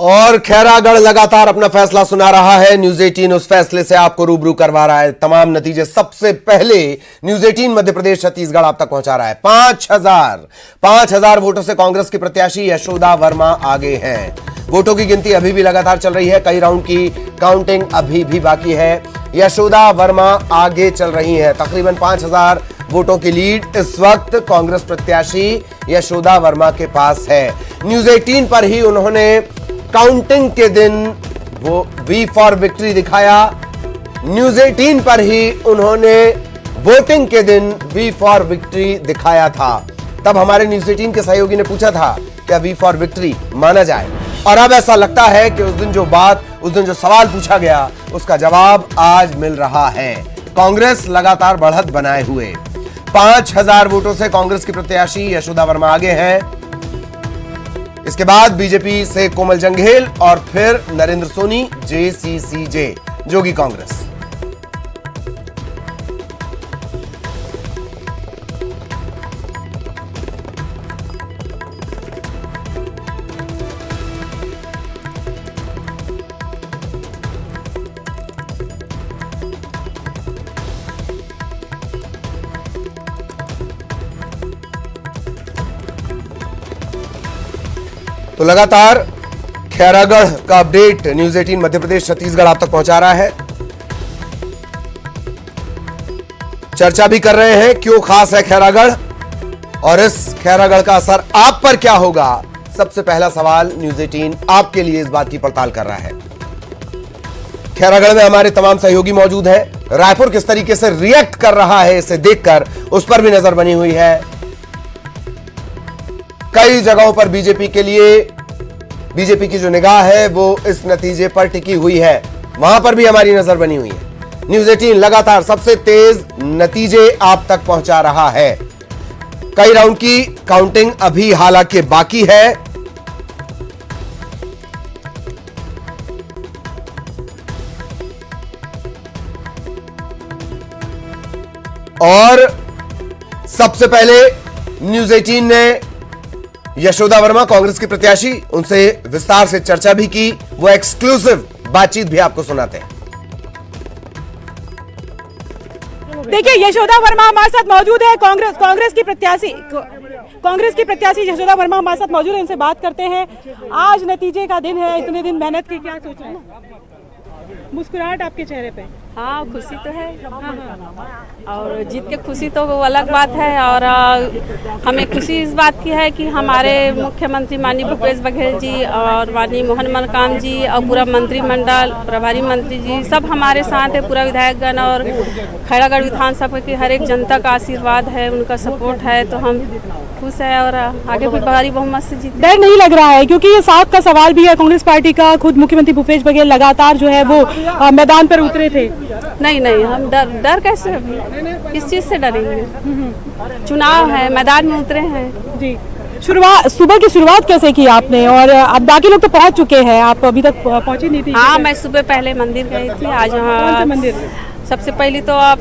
और खैरागढ़ लगातार अपना फैसला सुना रहा है। न्यूज 18 उस फैसले से आपको रूबरू करवा रहा है। तमाम नतीजे सबसे पहले न्यूज 18 मध्य प्रदेश छत्तीसगढ़ आप तक पहुंचा रहा है। 5,000 वोटों से कांग्रेस की प्रत्याशी यशोदा वर्मा आगे हैं। वोटों की गिनती अभी भी लगातार चल रही है। कई राउंड की काउंटिंग अभी भी बाकी है। यशोदा वर्मा आगे चल रही हैं। तकरीबन 5,000 वोटों की लीड इस वक्त कांग्रेस प्रत्याशी यशोदा वर्मा के पास है। न्यूज 18 पर ही उन्होंने काउंटिंग के दिन वो वी फॉर विक्ट्री दिखाया। न्यूज 18 पर ही उन्होंने वोटिंग के दिन वी फॉर विक्ट्री दिखाया था। तब हमारे न्यूज 18 के सहयोगी ने पूछा था क्या वी फॉर विक्ट्री माना जाए, और अब ऐसा लगता है कि उस दिन जो सवाल पूछा गया उसका जवाब आज मिल रहा है। कांग्रेस लगातार बढ़त बनाए हुए 5,000 वोटों से कांग्रेस की प्रत्याशी यशोदा वर्मा आगे हैं। इसके बाद बीजेपी से कोमल जंघेल और फिर नरेंद्र सोनी JCCJ जोगी कांग्रेस। तो लगातार खैरागढ़ का अपडेट न्यूज 18 मध्य प्रदेश छत्तीसगढ़ आप तक पहुंचा रहा है। चर्चा भी कर रहे हैं क्यों खास है खैरागढ़ और इस खैरागढ़ का असर आप पर क्या होगा। सबसे पहला सवाल न्यूज 18 आपके लिए इस बात की पड़ताल कर रहा है। खैरागढ़ में हमारे तमाम सहयोगी मौजूद हैं। रायपुर किस तरीके से रिएक्ट कर रहा है इसे देखकर उस पर भी नजर बनी हुई है। कई जगहों पर बीजेपी की जो निगाह है वो इस नतीजे पर टिकी हुई है, वहां पर भी हमारी नजर बनी हुई है। न्यूज 18 लगातार सबसे तेज नतीजे आप तक पहुंचा रहा है। कई राउंड की काउंटिंग अभी हालांकि बाकी है। और सबसे पहले न्यूज 18 ने यशोदा वर्मा कांग्रेस की प्रत्याशी, उनसे विस्तार से चर्चा भी की। वो एक्सक्लूसिव बातचीत भी आपको सुनाते हैं। देखिए, यशोदा वर्मा हमारे साथ मौजूद है। कांग्रेस की प्रत्याशी यशोदा वर्मा हमारे साथ मौजूद है। इनसे बात करते हैं। आज नतीजे का दिन है, इतने दिन मेहनत की, क्या सोच रहे हैं? मुस्कुराहट आपके चेहरे पे? हाँ, खुशी तो है। और जीत के खुशी तो वो अलग बात है। और हमें खुशी इस बात की है कि हमारे मुख्यमंत्री माननीय भूपेश बघेल जी और माननीय मोहन मरकाम जी और पूरा मंत्रिमंडल, प्रभारी मंत्री जी सब हमारे साथ है। पूरा विधायकगण और खैरागढ़ विधानसभा की हर एक जनता का आशीर्वाद है, उनका सपोर्ट है, तो हम खुश है और आगे भी भारी बहुमत से जीत। डर नहीं लग रहा है क्योंकि ये साख का सवाल भी है कांग्रेस पार्टी का। खुद मुख्यमंत्री भूपेश बघेल लगातार जो है वो मैदान पर उतरे थे। नहीं, हम डर कैसे, अभी किस चीज से डरेंगे? चुनाव है, मैदान में उतरे हैं जी। सुबह की शुरुआत कैसे की आपने? और अब बाकी लोग तो पहुंच चुके हैं, आप अभी तक पहुंची नहीं थी? हाँ, मैं सुबह पहले मंदिर गई थी। आज वहाँ मंदिर सबसे पहले तो आप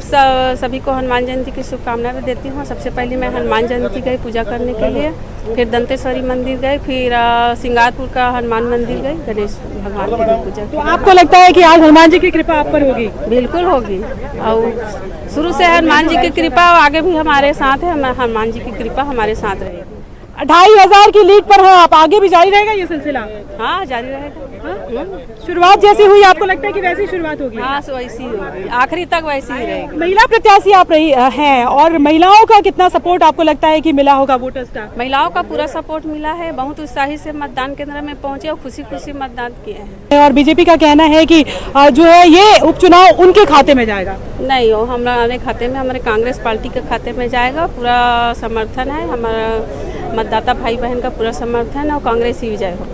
सभी को हनुमान जयंती की शुभकामनाएं देती हूँ। सबसे पहले मैं हनुमान जयंती गई पूजा करने के लिए, फिर दंतेश्वरी मंदिर गए, फिर सिंगारपुर का हनुमान मंदिर गए, गणेश भगवान की पूजा। तो आपको लगता है कि आज हनुमान जी की कृपा आप पर होगी? बिल्कुल होगी, और शुरू से हनुमान जी की कृपा आगे भी हमारे साथ है। हनुमान जी की कृपा हमारे साथ रहेगी। 2,500 की लीड पर है आप, आगे भी जारी रहेगा ये सिलसिला? हाँ, जारी रहेगा। शुरुआत जैसी हुई आपको लगता है कि वैसी शुरुआत होगी? हाँ, वैसी होगी, आखिरी तक वैसी ही रहेगी। महिला प्रत्याशी आप रही हैं और महिलाओं का कितना सपोर्ट आपको लगता है कि मिला होगा वोटर्स का? महिलाओं का पूरा सपोर्ट मिला है, बहुत उत्साही से मतदान केंद्र में पहुंचे और खुशी मतदान किए हैं। और बीजेपी का कहना है कि जो है ये उपचुनाव उनके खाते में जाएगा। नहीं, वो हमारे खाते में, हमारे कांग्रेस पार्टी के खाते में जाएगा। पूरा समर्थन है, हमारा मतदाता भाई बहन का पूरा समर्थन है और कांग्रेस ही विजय हो।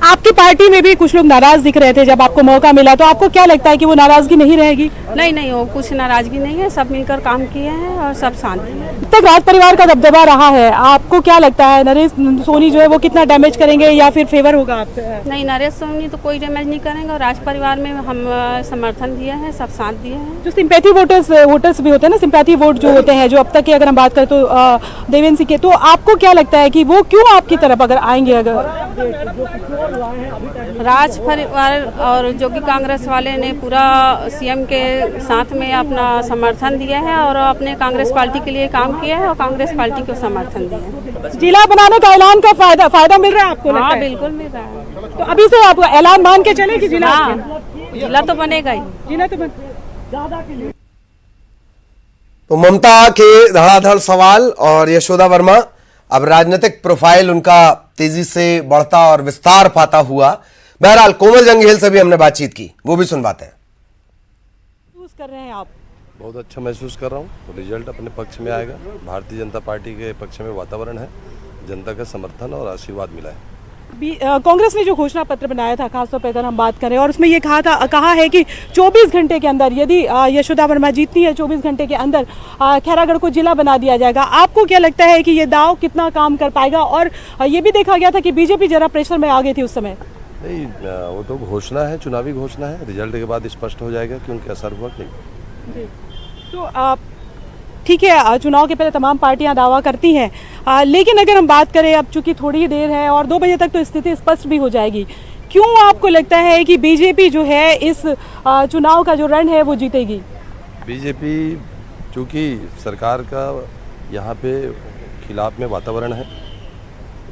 आपकी पार्टी में भी कुछ लोग नाराज दिख रहे थे जब आपको मौका मिला, तो आपको क्या लगता है कि वो नाराजगी नहीं रहेगी? नहीं, वो कुछ नाराजगी नहीं है, सब मिलकर काम किए हैं और सब शांति है। अब तक राज परिवार का दबदबा रहा है, आपको क्या लगता है नरेंद्र सोनी जो है वो कितना डैमेज करेंगे या फिर फेवर होगा आप? नहीं, नरेंद्र सोनी तो कोई डैमेज नहीं करेंगे और राज परिवार में हम समर्थन दिए हैं, सब साथ दिए हैं। जो सिंपैथी वोटर्स भी होते हैं ना, सिंपैथी वोट जो होते हैं, जो अब तक की अगर हम बात करें तो देवेंद्र सिंह के, तो आपको क्या लगता है कि वो क्यों आपकी तरफ अगर आएंगे? अगर राज परिवार और जोगी कांग्रेस वाले ने पूरा सीएम के साथ में अपना समर्थन दिया है और अपने कांग्रेस पार्टी के लिए काम किया है और कांग्रेस पार्टी को समर्थन दिया है। जिला बनाने का ऐलान का फायदा मिल रहा है आपको? हाँ बिल्कुल मिल रहा है। तो अभी से आप ऐलान मान के चले कि जिला? हाँ, जिला तो बनेगा ही। जिला तो तो ममता के धड़ाधड़ सवाल और यशोदा वर्मा, अब राजनीतिक प्रोफाइल उनका तेजी से बढ़ता और विस्तार पाता हुआ। बहरहाल कोमल जंगील से भी हमने बातचीत की, वो भी सुनवाते हैं। कर रहे हैं आप? बहुत अच्छा महसूस कर रहा हूँ। रिजल्ट अपने पक्ष में आएगा। भारतीय जनता पार्टी के पक्ष में वातावरण है, जनता का समर्थन और आशीर्वाद मिला है। कांग्रेस ने जो घोषणा पत्र बनाया था, खासतौर पर अगर हम बात करें, और उसमें ये कहा है कि 24 घंटे के अंदर यदि यशोदा वर्मा जीतती है, 24 घंटे के अंदर खैरागढ़ को जिला बना दिया जाएगा। आपको क्या लगता है कि ये दाव कितना काम कर पाएगा? और ये भी देखा गया था कि बीजेपी जरा प्रेशर में आ गई थी उस समय। नहीं, वो तो घोषणा है, चुनावी घोषणा है। रिजल्ट के बाद स्पष्ट हो जाएगा कि उनके असर हुआ कि नहीं। तो ठीक है, चुनाव के पहले तमाम पार्टियां दावा करती हैं, लेकिन अगर हम बात करें, अब चूंकि थोड़ी देर है और 2 बजे तक तो स्थिति स्पष्ट भी हो जाएगी, क्यों आपको लगता है कि बीजेपी जो है इस चुनाव का जो रण है वो जीतेगी? बीजेपी चूँकि सरकार का यहाँ पे खिलाफ में वातावरण है,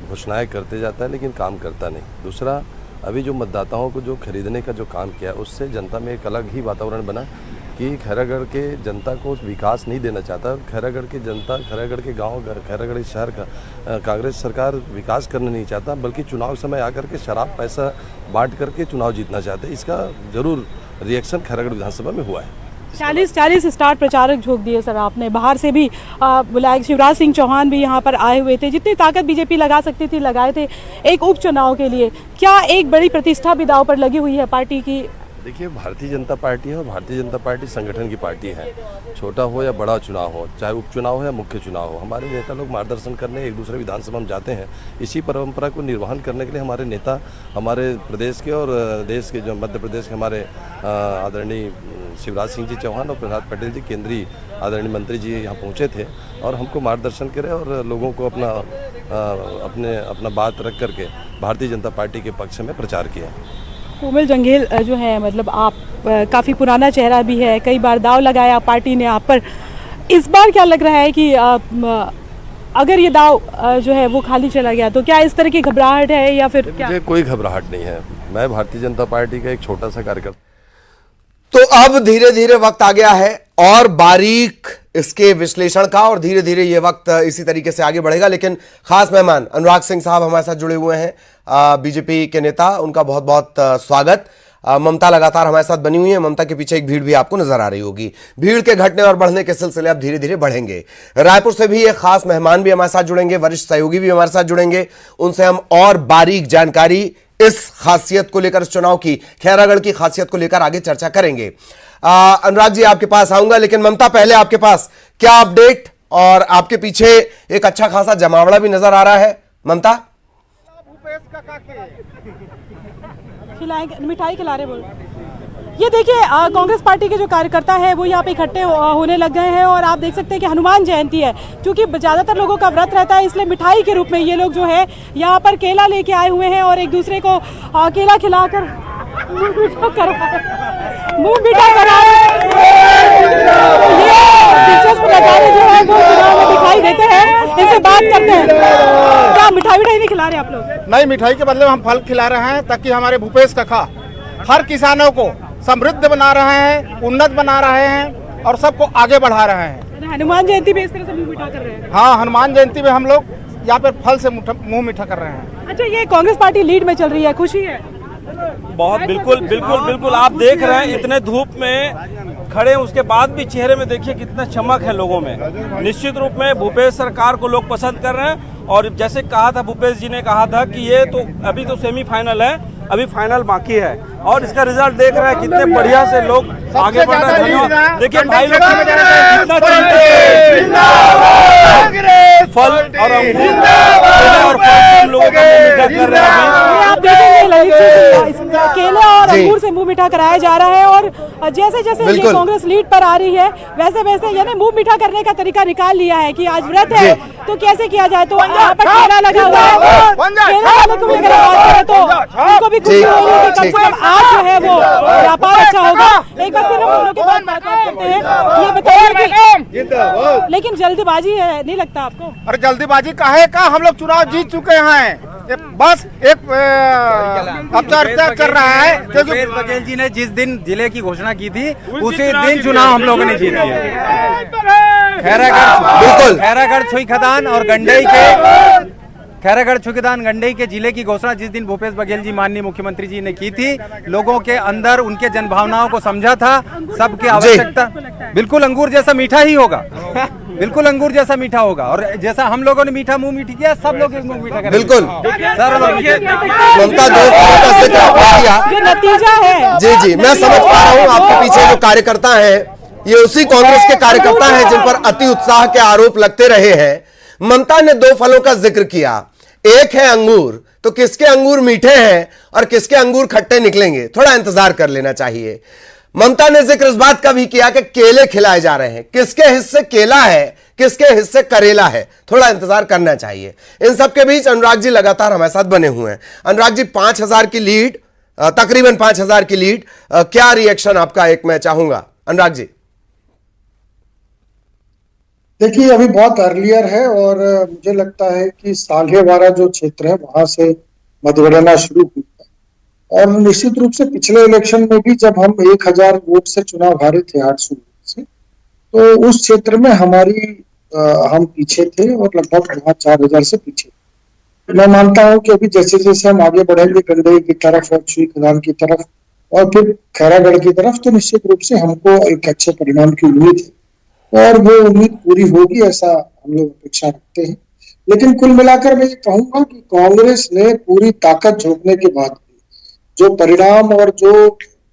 घोषणाएं करते जाता है लेकिन काम करता नहीं। दूसरा, अभी जो मतदाताओं को जो खरीदने का जो काम किया, उससे जनता में एक अलग ही वातावरण बना कि खैरागढ़ के जनता को विकास नहीं देना चाहता। खैरागढ़ की जनता, खैरागढ़ के गांव, खैरागढ़ शहर का कांग्रेस सरकार विकास करना नहीं चाहता, बल्कि चुनाव समय आकर के शराब पैसा बांट करके चुनाव जीतना चाहते हैं। इसका जरूर रिएक्शन खैरागढ़ विधानसभा में हुआ है। 40 स्टार प्रचारक झोंक दिए सर आपने, बाहर से भी बुलाए। शिवराज सिंह चौहान भी यहाँ पर आए हुए थे, जितनी ताकत बीजेपी लगा सकती थी लगाए थे एक उपचुनाव के लिए। क्या एक बड़ी प्रतिष्ठा भी दांव पर लगी हुई है पार्टी की? देखिए, भारतीय जनता पार्टी है और भारतीय जनता पार्टी संगठन की पार्टी है। छोटा हो या बड़ा चुनाव हो, चाहे उपचुनाव हो या मुख्य चुनाव हो, हमारे नेता लोग मार्गदर्शन करने एक दूसरे विधानसभा में जाते हैं। इसी परंपरा को निर्वहन करने के लिए हमारे नेता, हमारे प्रदेश के और देश के, जो मध्य प्रदेश के हमारे आदरणीय शिवराज सिंह जी चौहान और प्रहलाद पटेल जी, केंद्रीय आदरणीय मंत्री जी यहाँ पहुँचे थे और हमको मार्गदर्शन करे और लोगों को अपना बात रख करके भारतीय जनता पार्टी के पक्ष में प्रचार किया। कोमल जंगील जो है, मतलब आप काफ़ी पुराना चेहरा भी है, कई बार दाव लगाया पार्टी ने आप पर। इस बार क्या लग रहा है कि अगर ये दाव जो है वो खाली चला गया तो क्या इस तरह की घबराहट है या फिर क्या? मुझे कोई घबराहट नहीं है। मैं भारतीय जनता पार्टी का एक छोटा सा कार्यकर्ता। तो अब धीरे धीरे वक्त आ गया है और बारीक इसके विश्लेषण का, और धीरे धीरे ये वक्त इसी तरीके से आगे बढ़ेगा। लेकिन खास मेहमान अनुराग सिंह साहब हमारे साथ जुड़े हुए हैं, बीजेपी के नेता, उनका बहुत बहुत स्वागत। ममता लगातार हमारे साथ बनी हुई है, ममता के पीछे एक भीड़ भी आपको नजर आ रही होगी। भीड़ के घटने और बढ़ने के सिलसिले अब धीरे धीरे बढ़ेंगे। रायपुर से भी एक खास मेहमान भी हमारे साथ जुड़ेंगे, वरिष्ठ सहयोगी भी हमारे साथ जुड़ेंगे, उनसे हम और बारीक जानकारी इस खासियत को लेकर, इस चुनाव की, खैरागढ़ की खासियत को लेकर आगे चर्चा करेंगे। अनुराग जी आपके पास आऊंगा, लेकिन ममता पहले आपके पास क्या अपडेट, और आपके पीछे एक अच्छा खासा जमावड़ा भी नजर आ रहा है। ममता, खिलाएंगे, मिठाई खिला रहे बोल। ये देखिए, कांग्रेस पार्टी के जो कार्यकर्ता है वो यहाँ पे इकट्ठे होने लग गए हैं, और आप देख सकते हैं कि हनुमान जयंती है, क्योंकि ज्यादातर लोगों का व्रत रहता है, इसलिए मिठाई के रूप में ये लोग जो है यहाँ पर केला लेके आए हुए हैं और एक दूसरे को केला खिलाकर मुंह मीठा करा दिलचस्प नजारे जो है वो चुनाव में दिखाई देते हैं। इनसे बात करते हैं, क्या मिठाई नहीं खिला रहे आप लोग? नहीं, मिठाई के बदले हम फल खिला रहे हैं, ताकि हमारे भूपेश कक्का हर किसानों को समृद्ध बना रहे हैं, उन्नत बना रहे हैं और सबको आगे बढ़ा रहे हैं। हनुमान जयंती में इस तरह से मुंह मीठा कर रहे हैं? हाँ, हनुमान जयंती में हम लोग यहाँ पर फल से मुंह मीठा कर रहे हैं। अच्छा, ये कांग्रेस पार्टी लीड में चल रही है, खुशी है? बहुत, बिल्कुल बिल्कुल बिल्कुल। आप देख रहे हैं इतने धूप में खड़े, उसके बाद भी चेहरे में देखिए कितना चमक है लोगों में। निश्चित रूप में भूपेश सरकार को लोग पसंद कर रहे हैं, और जैसे कहा था भूपेश जी ने कहा था कि ये तो अभी तो सेमीफाइनल है, अभी फाइनल बाकी है, और इसका रिजल्ट देख रहे हैं कितने बढ़िया से लोग आगे बढ़ रहे हैं। धन्यवाद। देखिए भाई लोग कितना फल और अंगूर और फल लोगों को मीठा कर रहे हैं। आप देखेंगे केले और अंगूर से मुंह मीठा कराया जा रहा है, और जैसे जैसे ये कांग्रेस लीड पर आ रही है वैसे वैसे यानी मुंह मीठा करने का तरीका निकाल लिया है कि आज व्रत है तो कैसे किया जाए। तो यहाँ पर केला लगा हुआ है, केला वाले को भी अगर बात करें तो उनको भी खुशी होगी कि कम से कम आज जो है वो व्यापार अच्छा होगा। एक बार फिर हम दोनों के बाद बात करते हैं। ये बताइए कि लेकिन जल्दबाजी है, नहीं लगता आपको? अरे जल्दीबाजी काहे का, हम लोग चुनाव जीत चुके हैं। बस एक अब चर्चा चल रहा है क्योंकि भूपेश बघेल जी ने जिस दिन जिले की घोषणा की थी उसी दिन चुनाव हम लोगों ने जीत लिया। खैरागढ़ छुई खदान और गंडई के खैरागढ़ छुईखदान गंडई के जिले की घोषणा जिस दिन भूपेश बघेल जी माननीय मुख्यमंत्री जी ने की थी, लोगों के अंदर उनके जनभावनाओं को समझा था, सबकी आवश्यकता बिल्कुल अंगूर जैसा मीठा ही होगा, बिल्कुल अंगूर जैसा मीठा होगा। और जैसा हम लोगों ने मीठा मुंह मीठी किया, सब लोग मुंह मीठा करेंगे। बिल्कुल ममता जो नतीजा है, जी मैं समझ पा रहा हूँ आपके पीछे जो कार्यकर्ता हैं ये उसी कांग्रेस के कार्यकर्ता हैं जिन पर अति उत्साह के आरोप लगते रहे हैं। ममता ने दो फलों का जिक्र किया, एक है अंगूर, तो किसके अंगूर मीठे हैं और किसके अंगूर खट्टे निकलेंगे, थोड़ा इंतजार कर लेना चाहिए। ममता ने जिक्र इस बात का भी किया कि केले खिलाए जा रहे हैं, किसके हिस्से केला है किसके हिस्से करेला है, थोड़ा इंतजार करना चाहिए। इन सब के बीच अनुराग जी लगातार हमारे साथ बने हुए हैं। अनुराग जी 5000 की लीड, तकरीबन 5000 की लीड, क्या रिएक्शन आपका, एक मैं चाहूंगा अनुराग जी। देखिए अभी बहुत अर्लियर है और मुझे लगता है कि साल्हेवारा जो क्षेत्र है वहां से मतगणना शुरू हुई है और निश्चित रूप से पिछले इलेक्शन में भी जब हम 1000 वोट से चुनाव हारे थे 800 वोट से, तो उस क्षेत्र में हम पीछे थे और लगभग 4000 से पीछे। मैं मानता हूं कि अभी जैसे जैसे हम आगे बढ़ेंगे गंडई की तरफ और छुईखदान की तरफ और फिर खैरागढ़ की तरफ, तो निश्चित रूप से हमको एक अच्छे परिणाम की उम्मीद है और वो उम्मीद पूरी होगी ऐसा हम लोग अपेक्षा रखते हैं। लेकिन कुल मिलाकर मैं ये कहूंगा कि कांग्रेस ने पूरी ताकत झोंकने के बाद जो परिणाम और जो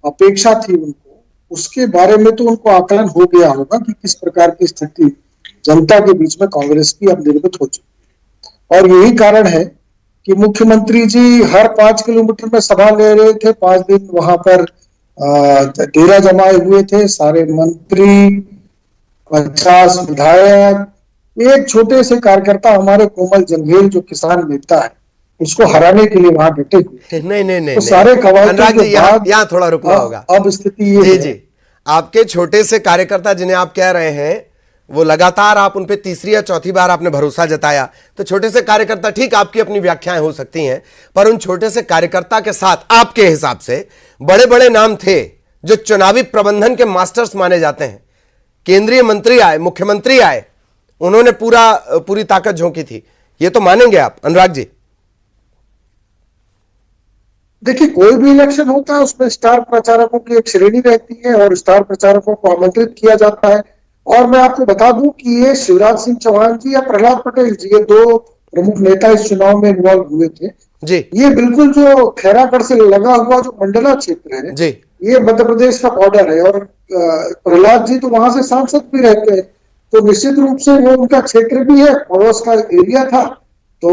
अपेक्षा थी उनको, उसके बारे में तो उनको आकलन हो गया होगा कि किस प्रकार की स्थिति जनता के बीच में कांग्रेस की अब निर्मित हो चुकी है। और यही कारण है कि मुख्यमंत्री जी हर 5 किलोमीटर में सभा ले रहे थे, 5 दिन वहां पर डेरा जमाए हुए थे, सारे मंत्री 50 विधायक, एक छोटे से कार्यकर्ता हमारे कोमल जंघेल जो किसान नेता है उसको हराने के लिए वहां डटे हुए। नहीं तो सारे कवायदों के बाद यहाँ थोड़ा रुकना होगा। अब स्थिति ये है। जी आपके छोटे से कार्यकर्ता जिन्हें आप कह रहे हैं वो लगातार आप उन पे तीसरी या चौथी बार आपने भरोसा जताया, तो छोटे से कार्यकर्ता, ठीक आपकी अपनी व्याख्याएं हो सकती हैं, पर उन छोटे से कार्यकर्ता के साथ आपके हिसाब से बड़े बड़े नाम थे जो चुनावी प्रबंधन के मास्टर्स माने जाते हैं। केंद्रीय मंत्री आए, मुख्यमंत्री आए, उन्होंने पूरी ताकत झोंकी थी, ये तो मानेंगे आप अनुराग जी? देखिए कोई भी इलेक्शन होता है उसमें स्टार प्रचारकों की एक श्रेणी रहती है और स्टार प्रचारकों को आमंत्रित किया जाता है। और मैं आपको बता दूं कि ये शिवराज सिंह चौहान जी या प्रहलाद पटेल जी, ये 2 प्रमुख नेता इस चुनाव में इन्वॉल्व हुए थे जी। ये बिल्कुल जो खैरागढ़ से लगा हुआ जो मंडला क्षेत्र है जी, ये मध्य प्रदेश का बॉर्डर है और प्रहलाद जी तो वहां से सांसद भी रहते हैं, तो निश्चित रूप से वो उनका क्षेत्र भी है, पड़ोस का एरिया था, तो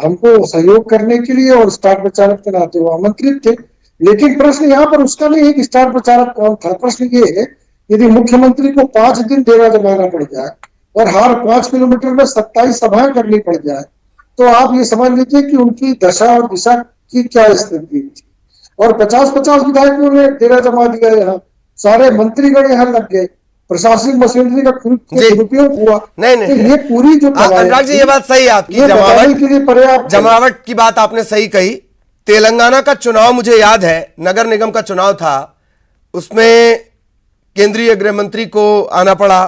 हमको सहयोग करने के लिए और स्टार प्रचारक के नाते वो आमंत्रित थे। लेकिन प्रश्न यहाँ पर उसका नहीं है कि स्टार प्रचारक कौन था, प्रश्न ये है यदि मुख्यमंत्री को 5 दिन डेरा जमाना पड़ जाए और हर 5 किलोमीटर में 27 सभाएं करनी पड़ जाए, तो आप ये समझ लीजिए कि उनकी दशा और दिशा की क्या स्थिति थी। और 50-50 विधायकों ने डेरा जमा दिया, यहाँ सारे मंत्रीगण यहाँ लग गए, प्रशासनिक मशीनरी का दुरुपयोग हुआ। नहीं तो ये पूरी जो अनुराग जी ये बात सही है आपकी, जमावट की बात आपने सही कही। तेलंगाना का चुनाव मुझे याद है, नगर निगम का चुनाव था, उसमें केंद्रीय गृह मंत्री को आना पड़ा,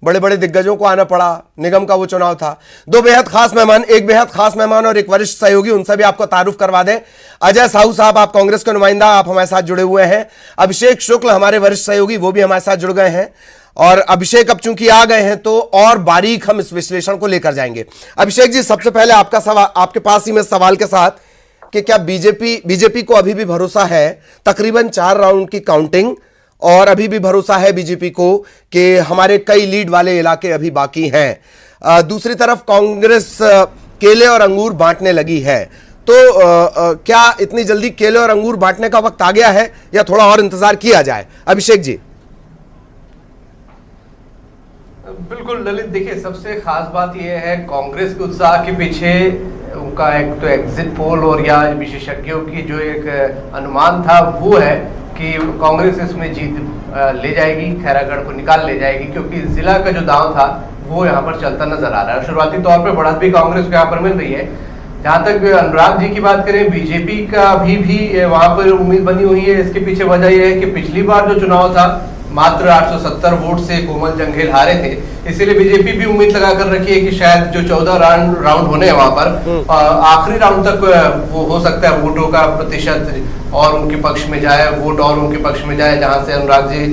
बड़े बड़े दिग्गजों को आना पड़ा, निगम का वो चुनाव था। 2 बेहद खास मेहमान, एक बेहद खास मेहमान और एक वरिष्ठ सहयोगी, उनसे भी आपको तारुफ करवा दें। अजय साहू साहब, आप कांग्रेस के नुमाइंदा, आप हमारे साथ जुड़े हुए हैं। अभिषेक शुक्ल हमारे वरिष्ठ सहयोगी, वो भी हमारे साथ जुड़ गए हैं। और अभिषेक अब चूंकि आ गए हैं तो और बारीक हम इस विश्लेषण को लेकर जाएंगे। अभिषेक जी, सबसे पहले आपका सवाल, आपके पास ही मैं सवाल के साथ कि क्या बीजेपी को अभी भी भरोसा है, तकरीबन 4 राउंड की काउंटिंग, और अभी भी भरोसा है बीजेपी को कि हमारे कई लीड वाले इलाके अभी बाकी हैं। दूसरी तरफ कांग्रेस केले और अंगूर बांटने लगी है, तो क्या इतनी जल्दी केले और अंगूर बांटने का वक्त आ गया है या थोड़ा और इंतजार किया जाए? अभिषेक जी। बिल्कुल ललित, देखिए सबसे खास बात यह है कांग्रेस के उत्साह के पीछे उनका एक तो एग्जिट पोल और या विशेषज्ञों की जो एक अनुमान था वो है कि कांग्रेस इसमें जीत ले जाएगी, खैरागढ़ को निकाल ले जाएगी, क्योंकि जिला का जो दांव था वो यहाँ पर चलता नजर आ रहा है। शुरुआती तौर पर बढ़त भी कांग्रेस को यहाँ पर मिल रही है। जहाँ तक अनुराग जी की बात करें, बीजेपी का अभी भी वहाँ पर उम्मीद बनी हुई है। इसके पीछे वजह यह है कि पिछली बार जो चुनाव था मात्र 870 वोट से कोमल जंघेल हारे थे, इसीलिए बीजेपी भी उम्मीद लगा कर रखी है कि शायद जो 14 राउंड होने हैं वहां पर आखिरी राउंड तक वो हो सकता है वोटों का प्रतिशत और उनके पक्ष में जाए, वोट और उनके पक्ष में जाए, जहां से अनुराग जी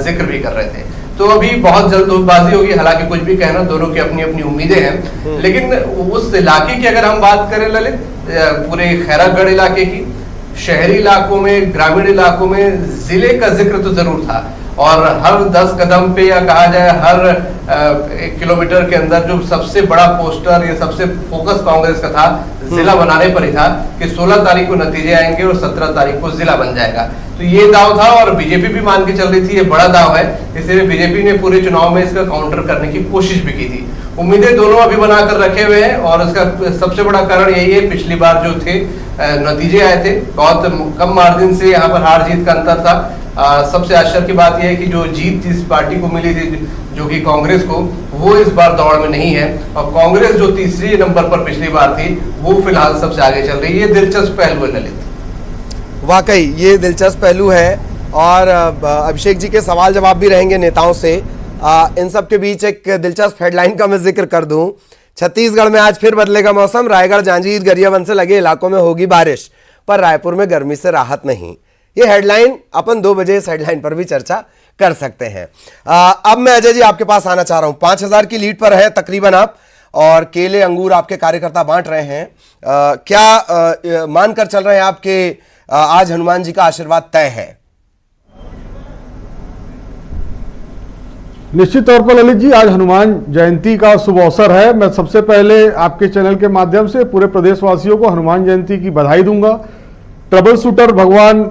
जिक्र भी कर रहे थे। तो अभी बहुत जल्दबाजी होगी, हालांकि कुछ भी कहना, दोनों की अपनी अपनी उम्मीदें हैं। लेकिन उस इलाके की अगर हम बात करें ललित, पूरे खैरागढ़ इलाके की, शहरी इलाकों में, ग्रामीण इलाकों में जिले का जिक्र तो जरूर था, और हर 10 कदम पे या कहा जाए हर 1 किलोमीटर के अंदर जो सबसे बड़ा पोस्टर या सबसे फोकस कांग्रेस का था जिला बनाने पर ही था कि 16 तारीख को नतीजे आएंगे और 17 तारीख को जिला बन जाएगा। तो ये दाव था और बीजेपी भी मान के चल रही थी ये बड़ा दाव है, इसलिए बीजेपी ने पूरे चुनाव में इसका काउंटर करने की कोशिश भी की थी। उम्मीदें दोनों अभी बनाकर रखे हुए हैं और इसका सबसे बड़ा कारण यही है, पिछली बार जो थे नतीजे आए थे बहुत कम मार्जिन से, यहाँ पर हार जीत का अंतर था। सबसे आश्चर्य की बात यह है कि जो जीत जिस पार्टी को मिली थी जो कि कांग्रेस को, वो इस बार दौड़ में नहीं है, और कांग्रेस जो तीसरी नंबर पर पिछली बार थी वो फिलहाल सबसे आगे चल रही है। ये दिलचस्प पहलू है ललित, वाकई ये दिलचस्प पहलू है। और अभिषेक जी के सवाल जवाब भी रहेंगे नेताओं से। इन सब के बीच एक दिलचस्प हेडलाइन का मैं जिक्र कर दूं। छत्तीसगढ़ में आज फिर बदलेगा मौसम, रायगढ़, जांजगीर, गरियाबंद से लगे इलाकों में होगी बारिश, पर रायपुर में गर्मी से राहत नहीं। ये हेडलाइन अपन 2 बजे इस हेडलाइन पर भी चर्चा कर सकते हैं। अब मैं अजय जी आपके पास आना चाह रहा हूं। 5000 की लीड पर है तकरीबन आप, और केले अंगूर आपके कार्यकर्ता बांट रहे हैं। क्या मानकर चल रहे हैं आपके आज हनुमान जी का आशीर्वाद तय है? निश्चित तौर पर ललित जी, आज हनुमान जयंती का शुभ अवसर है। मैं सबसे पहले आपके चैनल के माध्यम से पूरे प्रदेशवासियों को हनुमान जयंती की बधाई दूंगा। ट्रबल शूटर भगवान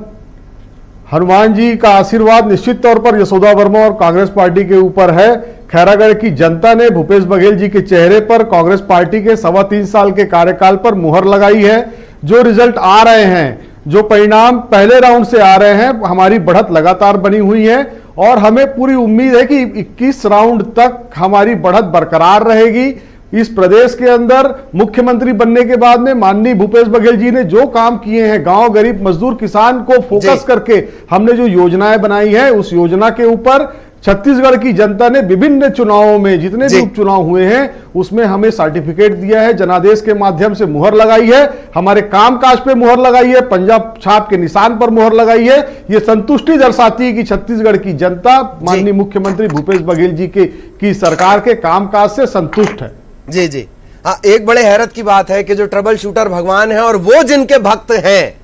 हनुमान जी का आशीर्वाद निश्चित तौर पर यशोदा वर्मा और कांग्रेस पार्टी के ऊपर है। खैरागढ़ की जनता ने भूपेश बघेल जी के चेहरे पर कांग्रेस पार्टी के 3.25 साल के कार्यकाल पर मुहर लगाई है। जो रिजल्ट आ रहे हैं, जो परिणाम पहले राउंड से आ रहे हैं, हमारी बढ़त लगातार बनी हुई है और हमें पूरी उम्मीद है कि 21 राउंड तक हमारी बढ़त बरकरार रहेगी। इस प्रदेश के अंदर मुख्यमंत्री बनने के बाद में माननीय भूपेश बघेल जी ने जो काम किए हैं, गांव, गरीब, मजदूर, किसान को फोकस करके हमने जो योजनाएं बनाई है, उस योजना के ऊपर छत्तीसगढ़ की जनता ने विभिन्न चुनावों में जितने भी उपचुनाव हुए हैं उसमें हमें सर्टिफिकेट दिया है, जनादेश के माध्यम से मुहर लगाई है, हमारे कामकाज पे मुहर लगाई है, पंजाब छाप के निशान पर मुहर लगाई है। ये संतुष्टि दर्शाती है कि छत्तीसगढ़ की जनता माननीय मुख्यमंत्री भूपेश बघेल जी की सरकार के कामकाज से संतुष्ट है। जी जी हाँ, एक बड़े हैरत की बात है कि जो ट्रबल शूटर भगवान है और वो जिनके भक्त हैं,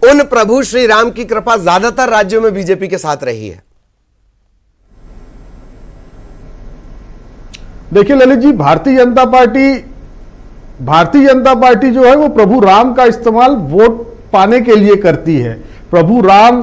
उन प्रभु श्री राम की कृपा ज्यादातर राज्यों में बीजेपी के साथ रही है। देखिए ललित जी, भारतीय जनता पार्टी जो है वो प्रभु राम का इस्तेमाल वोट पाने के लिए करती है। प्रभु राम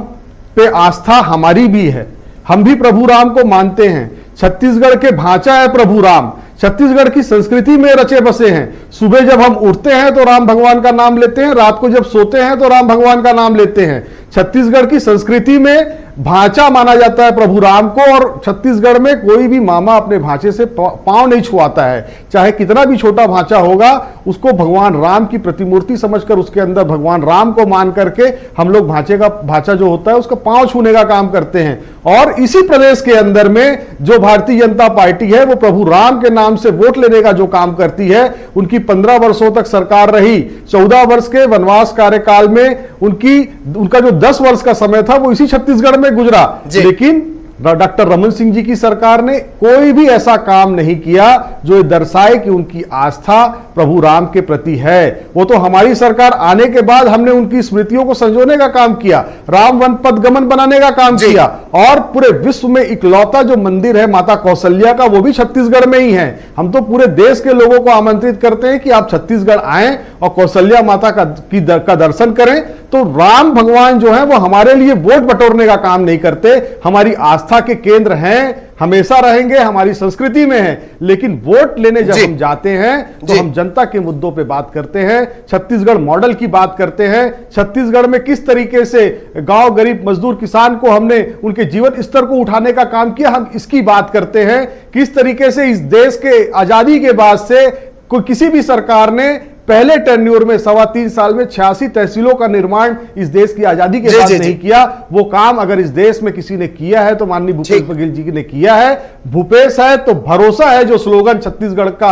पे आस्था हमारी भी है, हम भी प्रभु राम को मानते हैं। छत्तीसगढ़ के भाषा है प्रभु राम, छत्तीसगढ़ की संस्कृति में रचे बसे हैं। सुबह जब हम उठते हैं तो राम भगवान का नाम लेते हैं, रात को जब सोते हैं तो राम भगवान का नाम लेते हैं। छत्तीसगढ़ की संस्कृति में भांचा माना जाता है प्रभु राम को, और छत्तीसगढ़ में कोई भी मामा अपने भांचे से पांव नहीं छुआता है, चाहे कितना भी छोटा भांचा होगा, उसको भगवान राम की प्रतिमूर्ति समझकर उसके अंदर भगवान राम को मान करके हम लोग भांचा जो होता है उसका पांव छूने का काम करते हैं। और इसी प्रदेश के अंदर में जो भारतीय जनता पार्टी है वो प्रभु राम के नाम से वोट लेने का जो काम करती है, उनकी 15 वर्षों तक सरकार रही। 14 वर्ष के वनवास कार्यकाल में उनका जो 10 वर्ष का समय था वो इसी छत्तीसगढ़ में गुजरा, लेकिन डॉक्टर रमन सिंह जी की सरकार ने कोई भी ऐसा काम नहीं किया जो ये दर्शाए कि उनकी आस्था प्रभु राम के प्रति है। वो तो हमारी सरकार आने के बाद हमने उनकी स्मृतियों को संजोने का काम किया, राम वन पथ गमन बनाने का काम किया, और पूरे विश्व में इकलौता जो मंदिर है माता कौशल्या का, वो भी छत्तीसगढ़ में ही है। हम तो पूरे देश के लोगों को आमंत्रित करते हैं कि आप छत्तीसगढ़ आएं और कौशल्या माता का दर्शन करें। तो राम भगवान जो है वो हमारे लिए वोट बटोरने का काम नहीं करते, हमारी आस्था के केंद्र हैं, हमेशा रहेंगे, हमारी संस्कृति में है। लेकिन वोट लेने जब हम जाते हैं तो हम जनता के मुद्दों पे बात करते हैं, छत्तीसगढ़ मॉडल की बात करते हैं। छत्तीसगढ़ में किस तरीके से गांव गरीब मजदूर किसान को हमने उनके जीवन स्तर को उठाने का काम किया, हम इसकी बात करते हैं। किस तरीके से इस देश के आजादी के बाद से कोई किसी भी सरकार ने पहले टेन्योर में 3.25 साल में 86 तहसीलों का निर्माण इस देश की आजादी के बाद नहीं किया। वो काम अगर इस देश में किसी ने किया है तो माननीय भूपेश बघेल जी ने किया है। भूपेश है तो भरोसा है, जो स्लोगन छत्तीसगढ़ का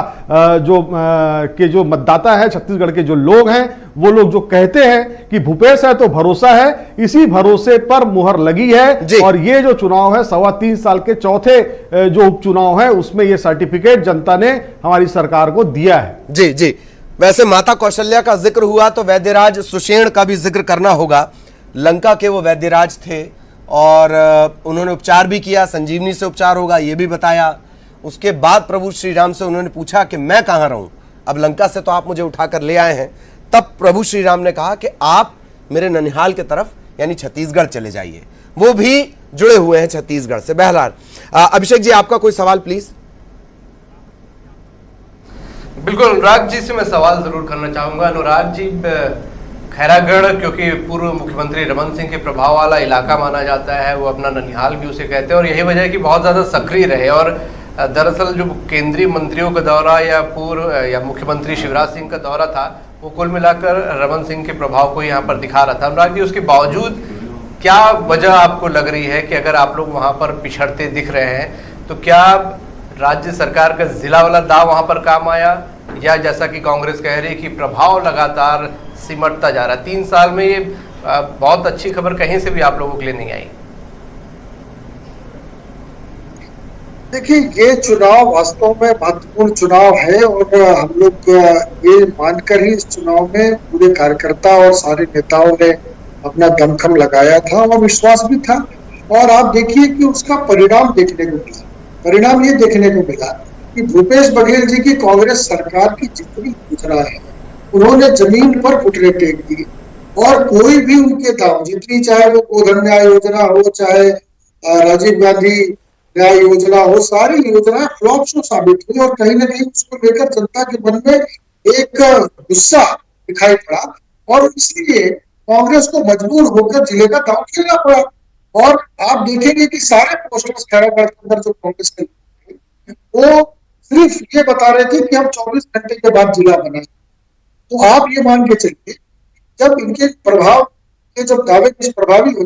जो मतदाता है, छत्तीसगढ़ के जो लोग हैं, वो लोग जो कहते हैं कि भूपेश है तो भरोसा है, इसी भरोसे पर मुहर लगी है। और ये जो चुनाव है 3.25 साल के चौथे जो उपचुनाव है, उसमें ये सर्टिफिकेट जनता ने हमारी सरकार को दिया है। जी जी, वैसे माता कौशल्या का जिक्र हुआ तो वैद्यराज सुषेण का भी जिक्र करना होगा। लंका के वो वैद्यराज थे और उन्होंने उपचार भी किया, संजीवनी से उपचार होगा ये भी बताया। उसके बाद प्रभु श्री राम से उन्होंने पूछा कि मैं कहाँ रहूं, अब लंका से तो आप मुझे उठाकर ले आए हैं। तब प्रभु श्री राम ने कहा कि आप मेरे ननिहाल की तरफ यानी छत्तीसगढ़ चले जाइए। वो भी जुड़े हुए हैं छत्तीसगढ़ से। बहरहाल अभिषेक जी, आपका कोई सवाल प्लीज। बिल्कुल, अनुराग जी से मैं सवाल जरूर करना चाहूंगा। अनुराग जी, खैरागढ़ क्योंकि पूर्व मुख्यमंत्री रमन सिंह के प्रभाव वाला इलाका माना जाता है, वो अपना ननिहाल भी उसे कहते हैं, और यही वजह है कि बहुत ज़्यादा सक्रिय रहे। और दरअसल जो केंद्रीय मंत्रियों का दौरा या मुख्यमंत्री शिवराज सिंह का दौरा था, वो कुल मिलाकर रमन सिंह के प्रभाव को यहाँ पर दिखा रहा था। अनुराग जी, उसके बावजूद क्या वजह आपको लग रही है कि अगर आप लोग वहाँ पर पिछड़ते दिख रहे हैं तो क्या राज्य सरकार का जिला वाला दाव वहाँ पर काम आया, या जैसा कि कांग्रेस कह रही है कि प्रभाव लगातार सिमटता जा रहा है? 3 साल में ये बहुत अच्छी खबर कहीं से भी आप लोगों के लिए नहीं आई। देखिए, ये चुनाव वास्तव में महत्वपूर्ण चुनाव है और हम लोग ये मानकर ही इस चुनाव में पूरे कार्यकर्ता और सारे नेताओं ने अपना दमखम लगाया था और विश्वास भी था। और आप देखिए कि उसका परिणाम देखने को मिला। परिणाम ये देखने को मिला कि भूपेश बघेल जी की कांग्रेस सरकार की जितनी योजना है, उन्होंने जमीन पर घुटने टेक दी और कोई भी उनके दाव, जितनी चाहे वो गोधन न्याय योजना हो, चाहे राजीव गांधी न्याय योजना हो, सारी योजना फ्लॉप शो साबित हुई। और कहीं ना कहीं उसको लेकर जनता के मन में एक गुस्सा दिखाई पड़ा और इसलिए कांग्रेस को मजबूर होकर जिले का दाव खेलना पड़ा। और आप देखेंगे कि सारे पोस्टर्स खैरागढ़ के अंदर जो कांग्रेस के वो सिर्फ ये बता रहे थे कि हम 24 घंटे के बाद जिला बनाए। तो आप ये मान के चलिए, जब इनके प्रभाव के जब दावे निष्प्रभावी हो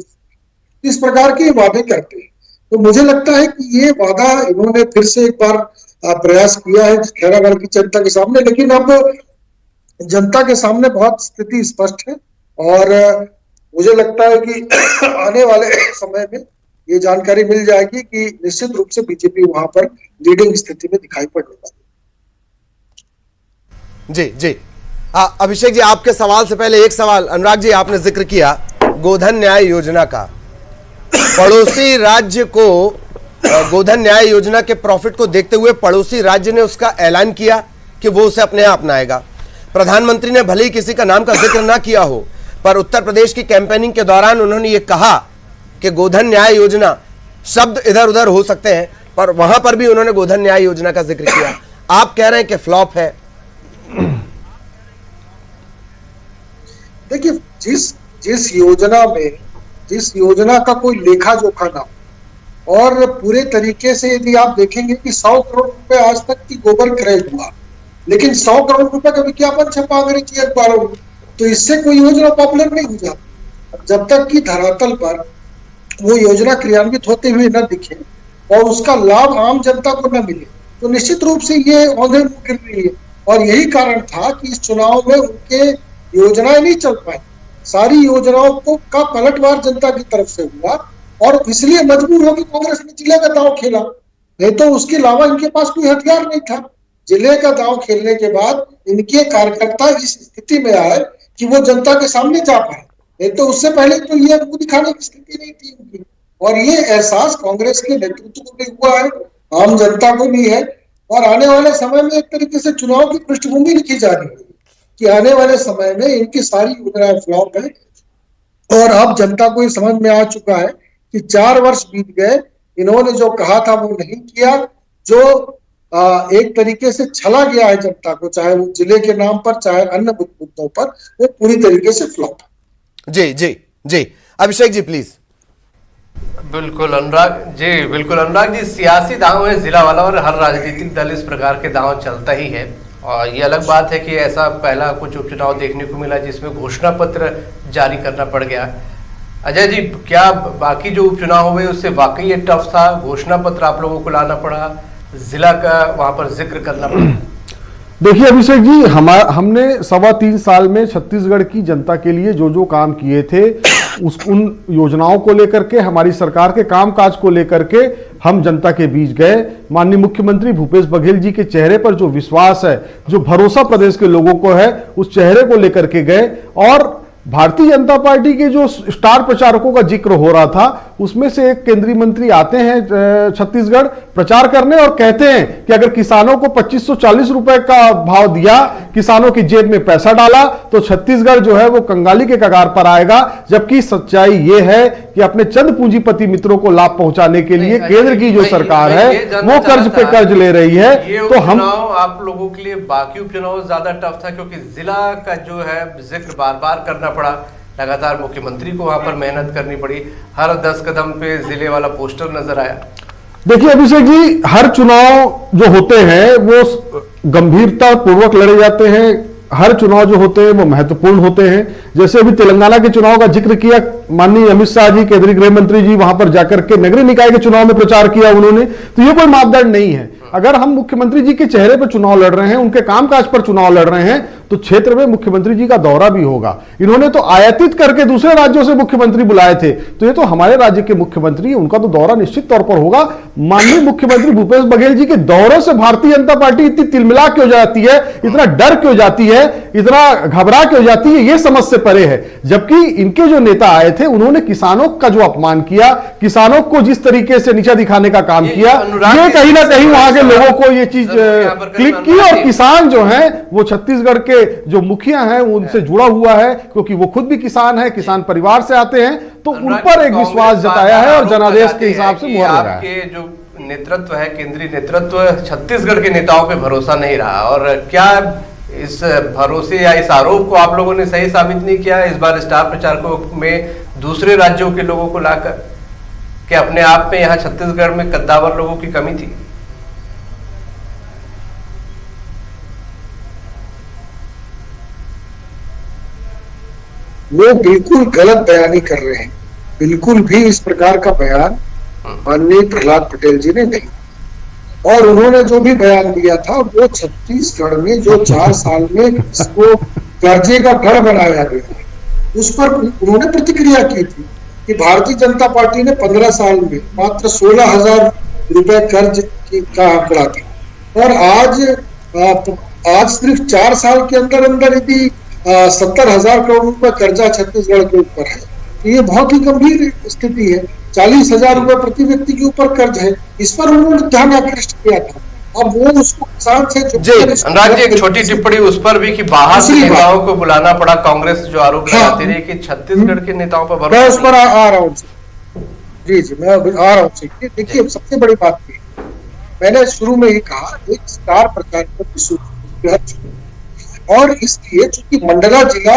इस प्रकार के वादे करते हैं, तो मुझे लगता है कि ये वादा इन्होंने फिर से एक बार प्रयास किया है खैरागढ़ की जनता के सामने। लेकिन अब जनता के सामने बहुत स्थिति स्पष्ट है और मुझे लगता है कि आने वाले समय में ये जानकारी मिल जाएगी कि निश्चित रूप से बीजेपी वहां पर लीडिंग स्थिति में दिखाई पड़ने वाली। जी जी, अभिषेक जी, आपके सवाल से पहले एक सवाल। अनुराग जी, आपने जिक्र किया गोधन न्याय योजना का। पड़ोसी राज्य को गोधन न्याय योजना के प्रॉफिट को देखते हुए पड़ोसी राज्य ने उसका ऐलान किया कि वो उसे अपने यहाँ अपनाएगा। प्रधानमंत्री ने भले ही किसी का नाम का जिक्र ना किया हो, पर उत्तर प्रदेश की कैंपेनिंग के दौरान उन्होंने ये कहा कि गोधन न्याय योजना, शब्द इधर उधर हो सकते हैं पर वहां पर भी उन्होंने गोधन न्याय योजना का जिक्र किया। आप कह रहे हैं कि फ्लॉप है। देखिए, जिस योजना का कोई लेखा जोखा ना हो और पूरे तरीके से यदि आप देखेंगे कि 100 करोड़ रुपए आज तक की गोबर क्रय हुआ, लेकिन 100 करोड़ रुपए का विज्ञापन छपा अंग्रेजी अखबारों में, तो इससे कोई योजना पॉपुलर नहीं हो जाती। जब तक कि धरातल पर वो योजना क्रियान्वित होते हुए न दिखे और उसका लाभ आम जनता को न मिले, तो निश्चित रूप से ये औंधे मुंह गिर रही है। और यही कारण था कि इस चुनाव में उनके योजनाएं नहीं चल पाई। सारी योजनाओं को का पलटवार जनता की तरफ से हुआ और इसलिए मजबूर होकर कांग्रेस ने जिले का दांव खेला, नहीं तो उसके अलावा इनके पास कोई हथियार नहीं था। जिले का दांव खेलने के बाद इनके कार्यकर्ता इस स्थिति में आए कि वो जनता के सामने जा पाए, नहीं तो उससे पहले तो ये मुंह दिखाने की स्थिति नहीं थी उनकी। और ये एहसास कांग्रेस के नेतृत्व को भी हुआ है, आम जनता को भी है। और आने वाले समय में एक तरीके से चुनाव की पृष्ठभूमि लिखी जा रही है कि आने वाले समय में इनकी सारी योजनाएं फ्लॉप है। और अब जनता को ये समझ में आ चुका है कि 4 वर्ष बीत गए, इन्होंने जो कहा था वो नहीं किया, जो एक तरीके से छला गया है जनता को, चाहे वो जिले के नाम पर चाहे अन्य मुद्दों पर, वो पूरी तरीके से फ्लॉप है। जी जी जी, अभिषेक जी प्लीज। बिल्कुल अनुराग जी, सियासी दांव है जिला वाला, और हर राजनीतिक दल इस प्रकार के दांव चलता ही है। और ये अलग बात है कि ऐसा पहला कुछ उपचुनाव देखने को मिला जिसमें घोषणा पत्र जारी करना पड़ गया। अजय जी, क्या बाकी जो उपचुनाव हुए उससे वाकई ये टफ था? घोषणा पत्र आप लोगों को लाना पड़ा, जिला का वहां पर जिक्र करना पड़ा। देखिए अभिषेक जी, हमने 3.25 साल में छत्तीसगढ़ की जनता के लिए जो जो काम किए थे, उन योजनाओं को लेकर के, हमारी सरकार के कामकाज को लेकर के हम जनता के बीच गए। माननीय मुख्यमंत्री भूपेश बघेल जी के चेहरे पर जो विश्वास है, जो भरोसा प्रदेश के लोगों को है, उस चेहरे को लेकर के गए। और भारतीय जनता पार्टी के जो स्टार प्रचारकों का जिक्र हो रहा था, उसमें से एक केंद्रीय मंत्री आते हैं छत्तीसगढ़ प्रचार करने और कहते हैं कि अगर किसानों को 2540 रुपए का भाव दिया, किसानों की जेब में पैसा डाला, तो छत्तीसगढ़ जो है वो कंगाली के कगार पर आएगा। जबकि सच्चाई ये है कि अपने चंद पूंजीपति मित्रों को लाभ पहुंचाने के लिए केंद्र की जो सरकार है वो कर्ज पे कर्ज ले रही है। तो हम आप लोगों के लिए बाकी उपचुनाव ज्यादा टफ था, क्योंकि जिला का जो है जिक्र बार बार करना पड़ा, लगातार मुख्यमंत्री को वहां पर मेहनत करनी पड़ी, हर 10 कदम पे जिले वाला पोस्टर नजर आया। देखिए अभिषेक जी, हर चुनाव जो होते हैं वो गंभीरता पूर्वक लड़े जाते हैं। हर चुनाव जो होते हैं वो महत्वपूर्ण होते हैं। जैसे अभी तेलंगाना के चुनाव का जिक्र किया, माननीय अमित शाह जी केंद्रीय गृह मंत्री जी वहां पर जाकर के नगरीय निकाय के चुनाव में प्रचार किया उन्होंने, तो ये कोई मापदंड नहीं है। अगर हम मुख्यमंत्री जी के चेहरे पर चुनाव लड़ रहे हैं, उनके कामकाज पर चुनाव लड़ रहे हैं, तो क्षेत्र में मुख्यमंत्री जी का दौरा भी होगा। इन्होंने तो आयातित करके दूसरे राज्यों से मुख्यमंत्री बुलाए थे, तो ये तो हमारे राज्य के मुख्यमंत्री, उनका तो दौरा निश्चित तौर पर होगा। माननीय मुख्यमंत्री भूपेश बघेल जी के दौरे से भारतीय जनता पार्टी इतनी तिलमिला क्यों जाती है, इतना डर क्यों जाती है, इतना घबरा क्यों जाती है, ये समझ से परे है। जबकि इनके जो नेता आए थे, उन्होंने किसानों का जो अपमान किया, किसानों को जिस तरीके से नीचा दिखाने का काम किया, ये कहीं ना कहीं वहां के लोगों को ये चीज क्लिक की। और किसान जो है वो छत्तीसगढ़ के जो मुखिया हैं उनसे जुड़ा हुआ है, क्योंकि वो खुद भी किसान है, किसान परिवार से आते हैं, तो उन पर एक विश्वास जताया है और जनादेश के हिसाब से मुहर लगाया है। आपके जो नेतृत्व है, केंद्रीय नेतृत्व, छत्तीसगढ़ के नेताओं पे भरोसा नहीं रहा, और क्या इस भरोसे या इस आरोप को आप लोगों ने सही साबित नहीं किया इस बार स्टार प्रचारकों में दूसरे राज्यों के लोगों को लाकर, कि अपने आप में यहाँ छत्तीसगढ़ में कद्दावर लोगों की कमी थी? वो बिल्कुल गलत बयानी कर रहे हैं। बिल्कुल भी इस प्रकार का बयान माननीय प्रहलाद पटेल जी ने नहीं, और उन्होंने जो भी बयान दिया था वो छत्तीसगढ़ में जो 4 साल में इसको कर्जे का गढ़ बनाया गया, उस पर उन्होंने प्रतिक्रिया की थी कि भारतीय जनता पार्टी ने 15 साल में मात्र 16,000 रुपए कर्ज का आंकड़ा था, और आज सिर्फ 4 साल के अंदर अंदर यदि 70,000 करोड़ रुपए कर्जा छत्तीसगढ़ के ऊपर है, तो ये बहुत ही गंभीर स्थिति है। 40,000 रुपए प्रति व्यक्ति के ऊपर कर्ज है, इस पर उन्होंने ध्यान आकृष्ट किया था। अब वो उसको किसान से अनुराग जी, एक छोटी टिप्पणी उस पर भी कि बाहर से नेताओं को बुलाना पड़ा, कांग्रेस जो आरोप लगाती रही कि छत्तीसगढ़ के नेताओं पर मैं उस पर आ रहा हूँ। जी मैं आ रहा हूँ। देखिए, सबसे बड़ी बात ये, मैंने शुरू में ही कहा, एक स्टार प्रचारक, और इसलिए चूंकि मंडला जिला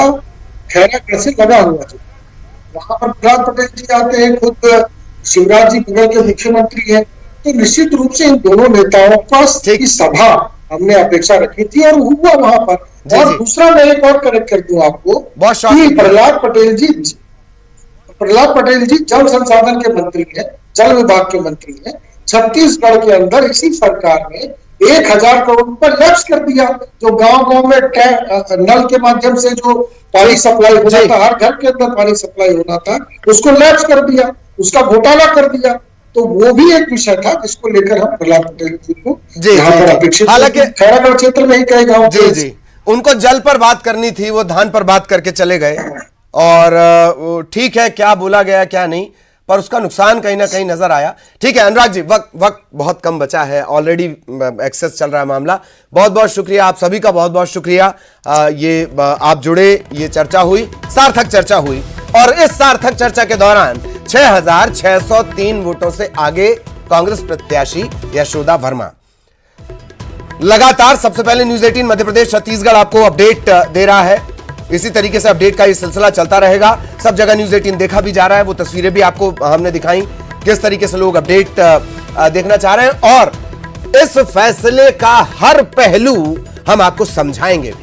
खैरागढ़ से लगा हुआ था, वहां पर प्रहलाद पटेल जी आते हैं, खुद शिवराज जी बघेल के मुख्यमंत्री हैं, तो निश्चित रूप से इन दोनों नेताओं का सभा हमने अपेक्षा रखी थी और हुआ वहां पर। और दूसरा मैं एक और करेक्ट कर दूं आपको कि प्रहलाद पटेल जी जल संसाधन के मंत्री हैं, जल विभाग के मंत्री हैं। छत्तीसगढ़ के अंदर इसी सरकार ने 1,000 करोड़ रुपए लैप्स कर दिया, जो गांव में नल के माध्यम से जो पानी सप्लाई होना था, हर घर के अंदर पानी सप्लाई होना था, उसको लैप्स कर दिया, उसका घोटाला कर दिया। तो वो भी एक विषय था जिसको लेकर हम प्रहलाद पटेल जी को यहाँ पर अपेक्षित, हालांकि खैरागढ़ क्षेत्र में ही कई गाँव जी उनको जल पर बात करनी थी, वो धान पर बात करके चले गए। और ठीक है, क्या बोला गया क्या नहीं, पर उसका नुकसान कहीं ना कहीं नजर आया। ठीक है अनुराग जी, वक्त बहुत कम बचा है, ऑलरेडी एक्सेस चल रहा है मामला। बहुत बहुत शुक्रिया, आप सभी का बहुत बहुत शुक्रिया। ये आप जुड़े, ये चर्चा हुई, सार्थक चर्चा हुई, और इस सार्थक चर्चा के दौरान 6,603 वोटों से आगे कांग्रेस प्रत्याशी यशोदा वर्मा। लगातार सबसे पहले न्यूज 18 मध्य प्रदेश छत्तीसगढ़ आपको अपडेट दे रहा है। इसी तरीके से अपडेट का ये सिलसिला चलता रहेगा। सब जगह न्यूज 18 देखा भी जा रहा है, वो तस्वीरें भी आपको हमने दिखाई किस तरीके से लोग अपडेट देखना चाह रहे हैं, और इस फैसले का हर पहलू हम आपको समझाएंगे।